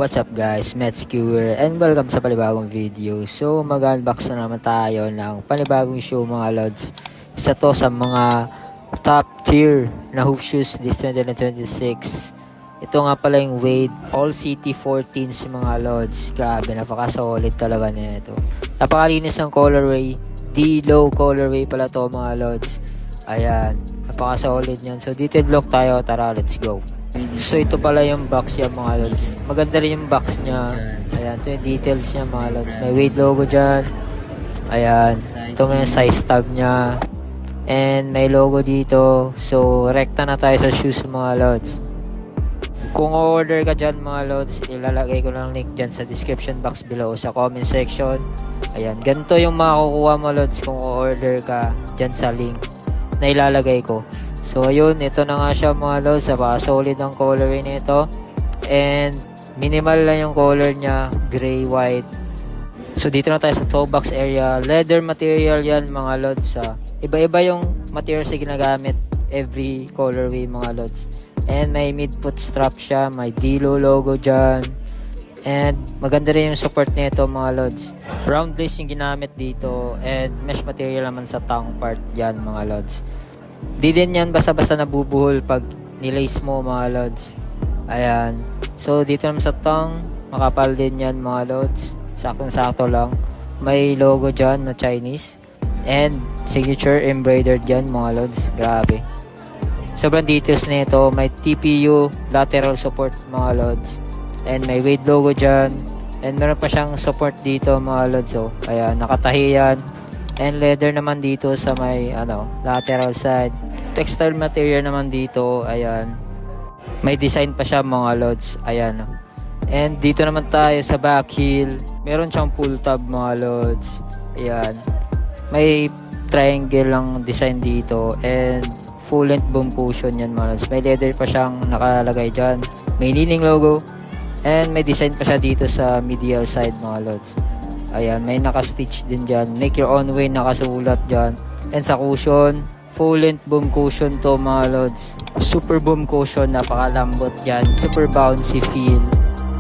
What's up guys, Metskewer and welcome sa panibagong video. So mag-unbox na naman tayo ng panibagong shoe mga lods. Isa to sa mga top tier na hoop shoes this 2026. Ito nga pala yung Wade All City 14s mga lods. Grabe, napaka-solid talaga nito. Napakalinis ng colorway. D-low colorway pala to mga lods. Ayan, napaka-solid yan. So detailed look tayo, tara let's go. So ito pala yung box niya mga lods. Maganda rin yung box niya. Ayan, ito yung details niya mga lods. May Wade logo dyan. Ayan, ito may size tag niya. And may logo dito. So rekta na tayo sa shoes mga lods. Kung order ka dyan mga lods, ilalagay ko lang link dyan sa description box below sa comment section. Ayan, ganito yung makukuha mo lods kung order ka dyan sa link na ilalagay ko. So ayun, ito na nga siya mga lods. Solid ang colorway nito. And minimal lang yung color niya, gray, white. So dito na tayo sa toe box area. Leather material yan mga lods. Iba-iba yung materials na ginagamit every colorway mga lods. And may mid-foot strap siya. May D-low logo dyan. And maganda rin yung support nito mga lods. Round lace yung ginamit dito. And mesh material naman sa tongue part dyan mga lods. Di din yan basta-basta nabubuhol pag nilace mo mga lods. Ayan. So dito naman sa tongue, makapal din yan mga lods. Saktong-sakto lang. May logo dyan na Chinese. And signature embroidered dyan mga lods. Grabe. Sobrang details nito. May TPU lateral support mga lods. And may Wade logo dyan. And meron pa siyang support dito mga lods. So, ayan, nakatahi yan. And leather naman dito sa may lateral side. Textile material naman dito. Ayan. May design pa siya mga lods. Ayan. And dito naman tayo sa back heel. Meron siyang pull tab mga lods. Ayan. May triangle lang design dito. And full length boom cushion yan mga lods. May leather pa siyang nakalagay dyan. May Li-Ning logo. And may design pa siya dito sa medial side mga lods. Ayan, may naka-stitch din dyan. Make your own way, nakasulat dyan. And sa cushion, full length boom cushion to mga lods. Super boom cushion, napakalambot dyan. Super bouncy feel.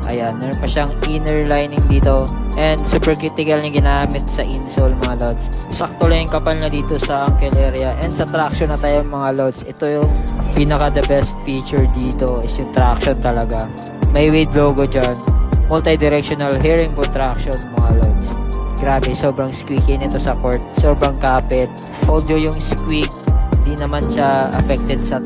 Ayan, meron pa siyang inner lining dito. And super critical na ginamit sa insole mga lods. Sakto lang yung kapal na dito sa ankle area. And sa traction na tayo mga lods. Ito yung pinaka the best feature dito is yung traction talaga. May Wade logo dyan. Multi-directional hearing-boot traction mga lods. Grabe, sobrang squeaky nito sa court. Sobrang kapit. Audio yung squeak. Di naman siya affected sa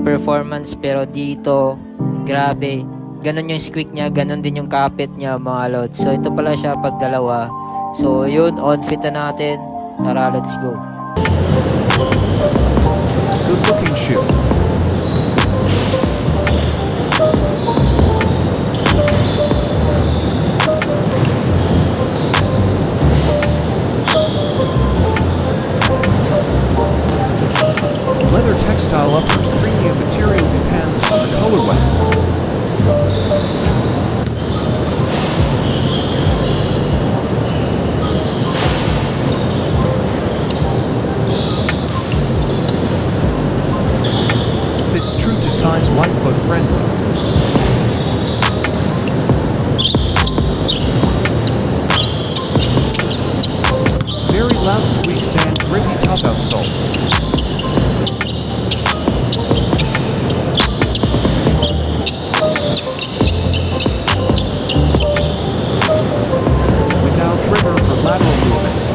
performance. Pero dito, grabe. Ganon yung squeak niya. Ganon din yung kapit niya mga lods. So ito pala siya pag dalawa. So yun, on-fit na natin. Tara, let's go. Good looking shoe. Leather textile uppers, premium material depends on the colorway. Fits true to size, white foot friendly. Very loud, squeaks and grippy top outsole. Without trigger for lateral movements.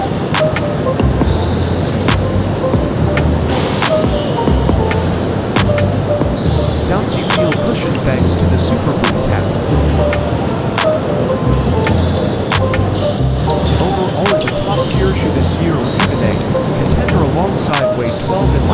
Bouncy feel cushion thanks to the super boom tap. Overall is a top tier shoe this year with even a contender alongside Wade 12 and